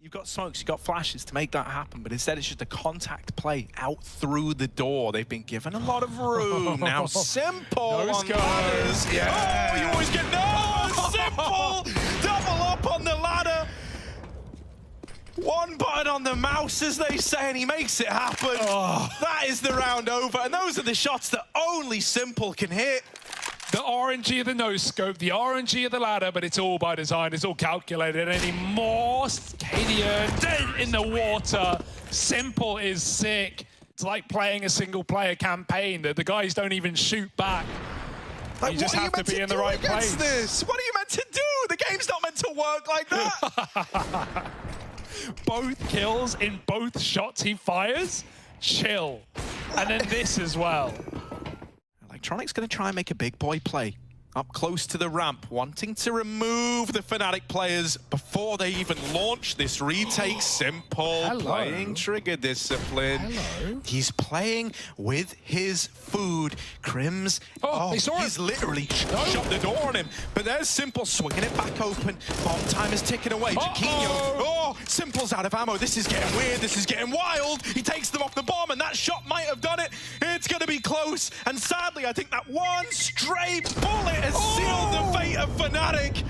You've got smokes, you've got flashes to make that happen, but instead it's just a contact play out through the door. They've been given a lot of room. Now Simple on ladders. Yeah. Oh, you always get Simple! Double up on the ladder. One button on the mouse, as they say, and he makes it happen. Oh. That is the round over, and those are the shots that only Simple can hit. The RNG of the no-scope, the RNG of the ladder, but it's all by design, it's all calculated anymore. Cadian dead in the water. Simple is sick. It's like playing a single-player campaign that the guys don't even shoot back. Like, you just have to be in the right place. This? What are you meant to do? The game's not meant to work like that. Both kills in both shots he fires, chill. And then this as well. Electronic's going to try and make a big boy play up close to the ramp, wanting to remove the Fnatic players before they even launch this retake. Simple playing trigger discipline. Hello. He's playing with his food. Crims, he's literally shut the door on him. But there's Simple swinging it back open. Bomb time is ticking away. Jaquinho, Simple's out of ammo. This is getting weird. This is getting wild. He takes them off the bomb, and that shot might have done it. It's going to be close. And sadly, I think that one stray bullet has sealed the fate of Fnatic.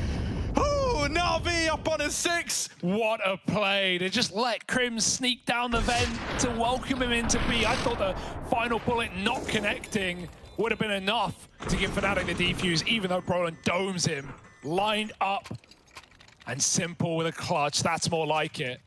Oh, NaVi up on a 6. What a play. They just let Crims sneak down the vent to welcome him into B. I thought the final bullet not connecting would have been enough to give Fnatic the defuse, even though Brolin domes him. Lined up. And Simple with a clutch. That's more like it.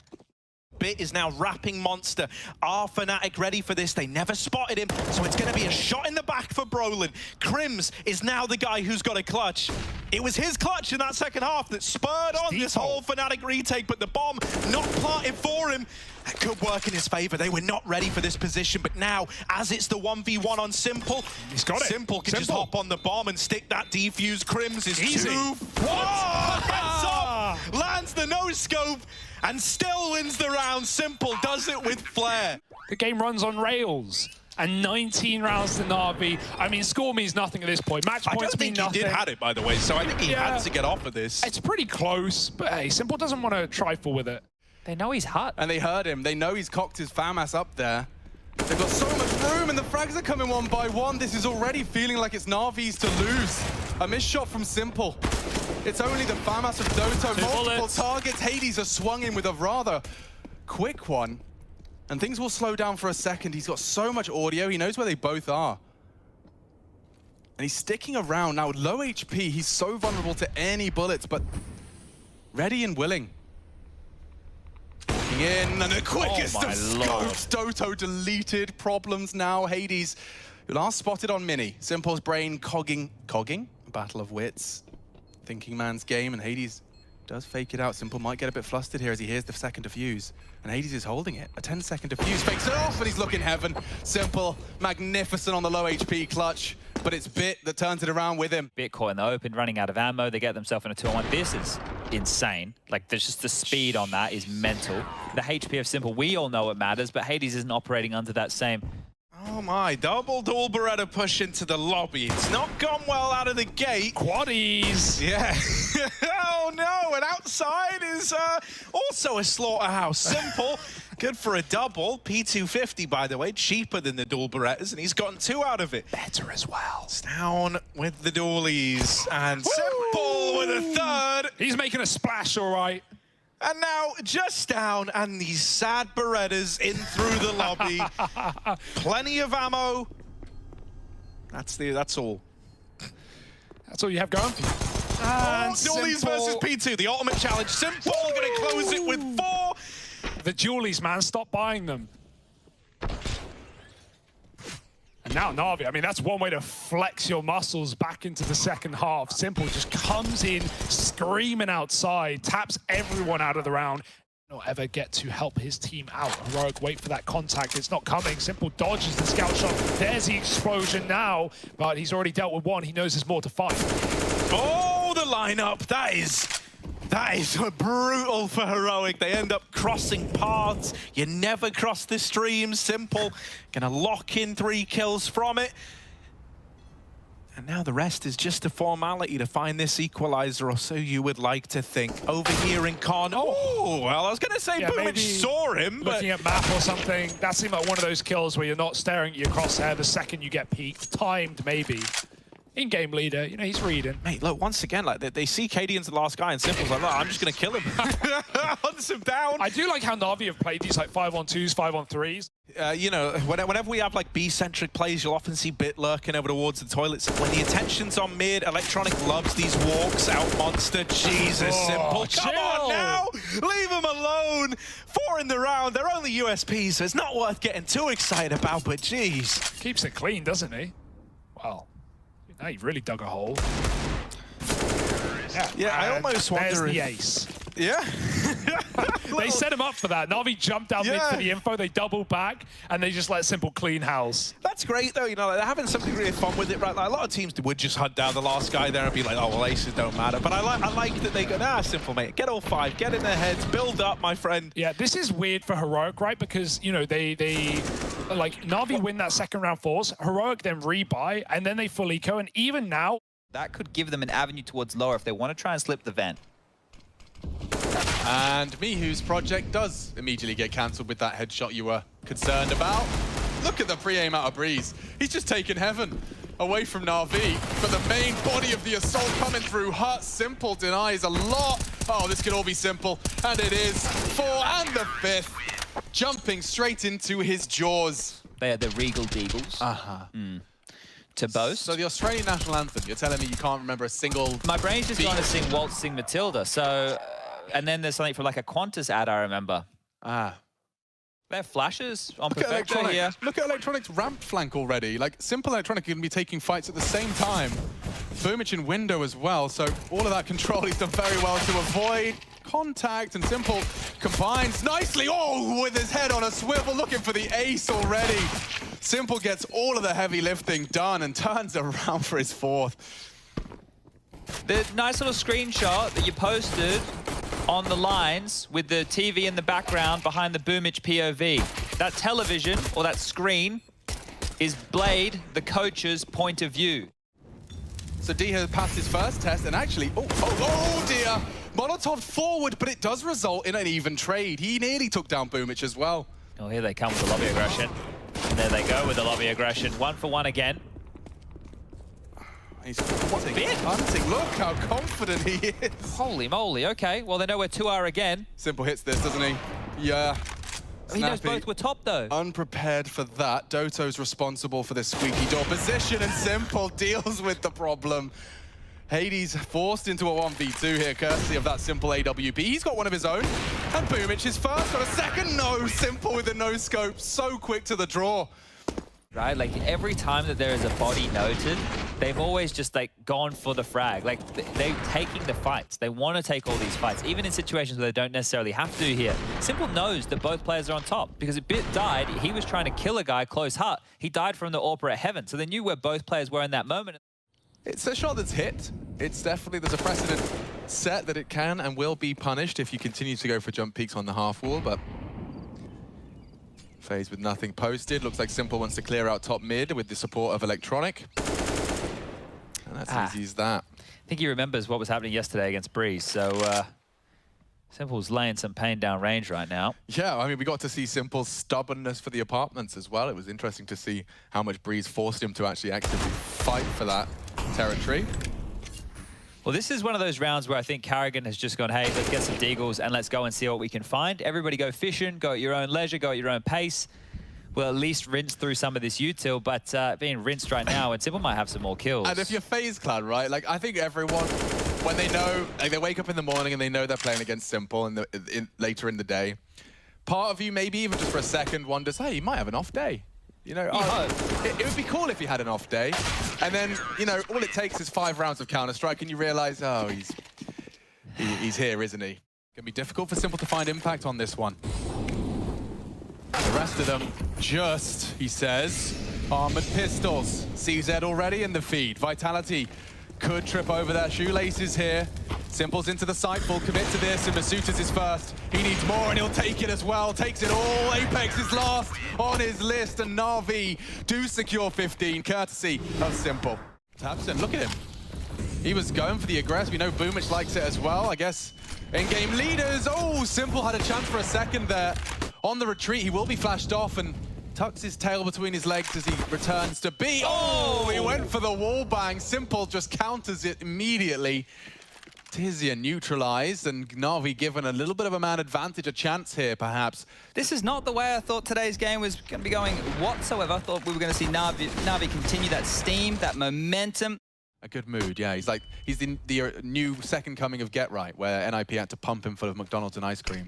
Bit is now wrapping Monster. Are Fnatic ready for this? They never spotted him, so it's going to be a shot in the back for Brolin. Crims is now the guy who's got a clutch. It was his clutch in that second half that spurred on this whole Fnatic retake, but the bomb not planted for him. That could work in his favor. They were not ready for this position, but now, as it's the 1v1 on Simple, he's got it. Simple can just hop on the bomb and stick that defuse. Crims is easy. Gets up, lands the no-scope, and still wins the round. Simple does it with flair. The game runs on rails. And 19 rounds to NaVi. I mean, score means nothing at this point. Match points mean nothing. He did have it, by the way, so I think he had to get off of this. It's pretty close, but hey, Simple doesn't want to trifle with it. They know he's hot. And they heard him. They know he's cocked his fam ass up there. They've got so much room, and the frags are coming one by one. This is already feeling like it's NaVi's to lose. A missed shot from Simple. It's only the fam ass of Doto. Multiple targets. Hades has swung in with a rather quick one. And things will slow down for a second. He's got so much audio. He knows where they both are. And he's sticking around. Now, low HP, he's so vulnerable to any bullets, but ready and willing. Looking in, and the quickest of scopes. Doto deleted. Problems now. Hades, who last spotted on Mini. Simple's brain cogging? Battle of wits. Thinking man's game, and Hades does fake it out. Simple might get a bit flustered here as he hears the second defuse. And Hades is holding it. A 10-second defuse, fakes it off, and he's looking heaven. Simple, magnificent on the low HP clutch, but it's Bit that turns it around with him. Bit caught in the open, running out of ammo. They get themselves in a 2-on-1. This is insane. Like, there's just the speed on that is mental. The HP of Simple, we all know it matters, but Hades isn't operating under that same. Oh my, double dual Beretta push into the lobby. It's not gone well out of the gate. Quaddies. Yeah. Oh no, and outside is also a slaughterhouse. Simple, good for a double. P250, by the way, cheaper than the dual Berettas, and he's gotten 2 out of it. Better as well. It's down with the dualies, and Simple with a 3rd. He's making a splash, all right. And now, just down, and these sad Berettas in through the lobby. Plenty of ammo. That's all. That's all you have going. And dualies versus P2, the ultimate challenge. Simple gonna close it with 4. The dualies, man, stop buying them. And now NaVi, I mean, that's one way to flex your muscles back into the second half. Simple just comes in, screaming outside, taps everyone out of the round. Not ever get to help his team out. Heroic wait for that contact. It's not coming. Simple dodges the scout shot. There's the explosion now, but he's already dealt with one. He knows there's more to fight. Oh, the lineup. That is brutal for Heroic. They end up crossing paths. You never cross the stream. Simple gonna lock in 3 kills from it. And now the rest is just a formality to find this equalizer, or so you would like to think. Over here in Con. Oh, well, I was going to say Boomich saw him, but... Looking at map or something, that seemed like one of those kills where you're not staring at your crosshair the second you get peeked. Timed, maybe. In-game leader, you know, he's reading. Mate, look, once again, like, they see KD as the last guy, and Simple's like, look, I'm just going to kill him. Hunts him down. I do like how Navi have played these, like, 5-on-2s, 5-on-3s. You know, whenever we have, like, B-centric plays, you'll often see Bit lurking over towards the toilets. When the attention's on mid, Electronic loves these walks out monster. Jesus, Simple. Come on now! Leave them alone! 4 in the round. They're only USPs, so it's not worth getting too excited about, but jeez. Keeps it clean, doesn't he? Wow. Now you've really dug a hole. Yeah, I almost wonder there's if... the ace. Yeah. They set him up for that. Navi jumped down mid for the info, they double back, and they just let Simple clean house. That's great, though. You know, like, they're having something really fun with it, right? Like, a lot of teams would just hunt down the last guy there and be like, oh, well, aces don't matter. But I like that they go, nah, Simple, mate. Get all 5. Get in their heads. Build up, my friend. Yeah, this is weird for Heroic, right? Because, you know, they like, Navi win that second round force, Heroic then rebuy, and then they full eco, and even now... That could give them an avenue towards lower if they want to try and slip the vent. And Mihu's project does immediately get cancelled with that headshot you were concerned about. Look at the pre-aim out of Breeze. He's just taken heaven away from Navi. But the main body of the assault coming through hurt. Simple denies a lot. Oh, this could all be Simple. And it is 4 and the 5th. Jumping straight into his jaws. They are the Regal Deagles. To boast. So the Australian national anthem, you're telling me you can't remember a single... My brain's just going to sing Waltz, Sing Matilda. So, and then there's something from like a Qantas ad I remember. They have flashes on Perfecto here. Look at Electronic's ramp flank already. Like, Simple Electronic can be taking fights at the same time. Boomich in window as well, so all of that control he's done very well to avoid contact, and Simple combines nicely. Oh, with his head on a swivel, looking for the ace already. Simple gets all of the heavy lifting done and turns around for his 4th. The nice little screenshot that you posted on the lines with the TV in the background behind the Boomich POV. That television, or that screen, is Blade, the coach's point of view. So D has passed his first test, and actually, oh dear! Molotov forward, but it does result in an even trade. He nearly took down Boomich as well. Oh, here they come with the lobby aggression. And there they go with the lobby aggression. 1 for 1 again. He's hunting. Look how confident he is. Holy moly, okay. Well, they know where 2 are again. Simple hits this, doesn't he? Yeah. He knows both were top, though. Unprepared for that. Doto's responsible for this squeaky door position, and Simple deals with the problem. Hades forced into a 1v2 here, courtesy of that Simple AWP. He's got one of his own. And Boomich is first, got a second. No, Simple with a no-scope. So quick to the draw. Right, like every time that there is a body noted, they've always just like gone for the frag. Like they're taking the fights. They want to take all these fights, even in situations where they don't necessarily have to here. Simple knows that both players are on top because if Bit died, he was trying to kill a guy close hut. He died from the AWP at heaven, so they knew where both players were in that moment. It's a shot that's hit. It's definitely, there's a precedent set that it can and will be punished if you continue to go for jump peaks on the half wall, but Faze with nothing posted. Looks like Simple wants to clear out top mid with the support of Electronic. And that's easy as that. I think he remembers what was happening yesterday against Breeze, so Simple's laying some pain down range right now. Yeah, I mean, we got to see Simple's stubbornness for the apartments as well. It was interesting to see how much Breeze forced him to actually actively fight for that territory. Well, this is one of those rounds where I think Carrigan has just gone, hey, let's get some deagles and let's go and see what we can find. Everybody go fishing, go at your own leisure, go at your own pace. We'll at least rinse through some of this util, but being rinsed right now, and Simple might have some more kills. And if you're FaZe Clan, right, like I think everyone, when they know, like they wake up in the morning and they know they're playing against Simple later in the day, part of you maybe even just for a second wonders, hey, you might have an off day. You know, it would be cool if he had an off day. And then, you know, all it takes is 5 rounds of Counter-Strike and you realize, oh, he's here, isn't he? Gonna be difficult for Simple to find impact on this one. The rest of them just, he says, armored pistols. CZ already in the feed. Vitality could trip over their shoelaces here. Simple's into the site, full commit to this, and Masutas is first. He needs more, and he'll take it as well. Takes it all. Apex is last on his list, and Navi do secure 15, courtesy of Simple. Tabson, look at him. He was going for the aggress. We know Boomich likes it as well. I guess in-game leaders. Oh, Simple had a chance for a second there. On the retreat, he will be flashed off and tucks his tail between his legs as he returns to B. Oh, he went for the wall bang. Simple just counters it immediately. Tizia neutralized and Navi given a little bit of a man advantage, a chance here perhaps. This is not the way I thought today's game was going to be going whatsoever. I thought we were going to see Navi continue that steam, that momentum. A good mood, yeah. He's the new second coming of Get Right, where NIP had to pump him full of McDonald's and ice cream.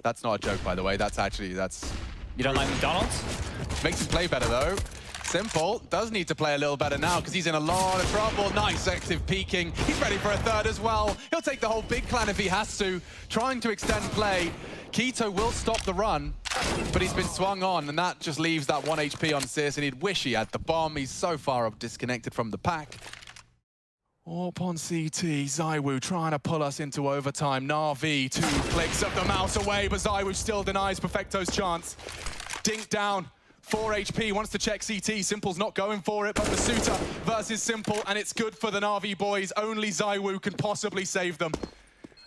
That's not a joke, by the way. That's You don't like McDonald's? Makes him play better, though. Simple does need to play a little better now because he's in a lot of trouble. Nice active peeking. He's ready for a third as well. He'll take the whole big clan if he has to. Trying to extend play. Keto will stop the run, but he's been swung on, and that just leaves that 1 HP on Sears, and he'd wish he had the bomb. He's so far disconnected from the pack. Up on CT, zywoo trying to pull us into overtime. Navi, 2 clicks of the mouse away, but zywoo still denies Perfecto's chance. Dink down, 4 HP, wants to check CT. Simple's not going for it, but Masuta versus Simple, and it's good for the Navi boys. Only zywoo can possibly save them.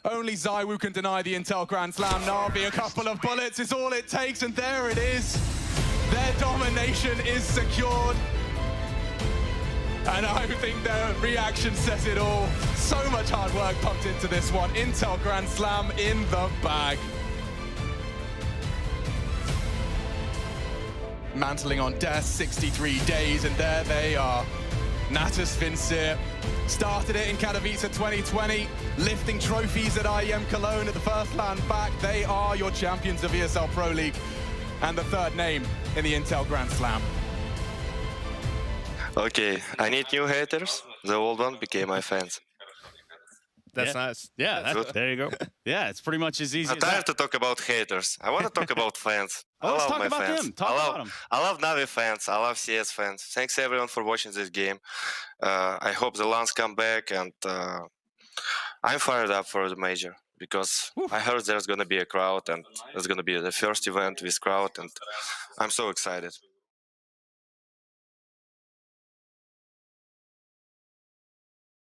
Only zywoo can deny the Intel Grand Slam. Navi, a couple of bullets is all it takes, and there it is. Their domination is secured. And I think their reaction says it all. So much hard work pumped into this one. Intel Grand Slam in the bag. Mantling on death, 63 days, and there they are. Natus Vincere started it in Katowice 2020, lifting trophies at IEM Cologne at the first land back. They are your champions of ESL Pro League and the third name in the Intel Grand Slam. Okay, I need new haters. The old one became my fans. That's nice. Yeah, there you go. Yeah, it's pretty much as easy I'm as tired that. to talk about haters. I want to talk about fans. Well, let's I love talk my about fans. them. Talk about them. I love Navi fans. I love CS fans. Thanks everyone for watching this game. I hope the LANs come back, and I'm fired up for the major because I heard there's going to be a crowd, and it's going to be the first event with crowd, and I'm so excited.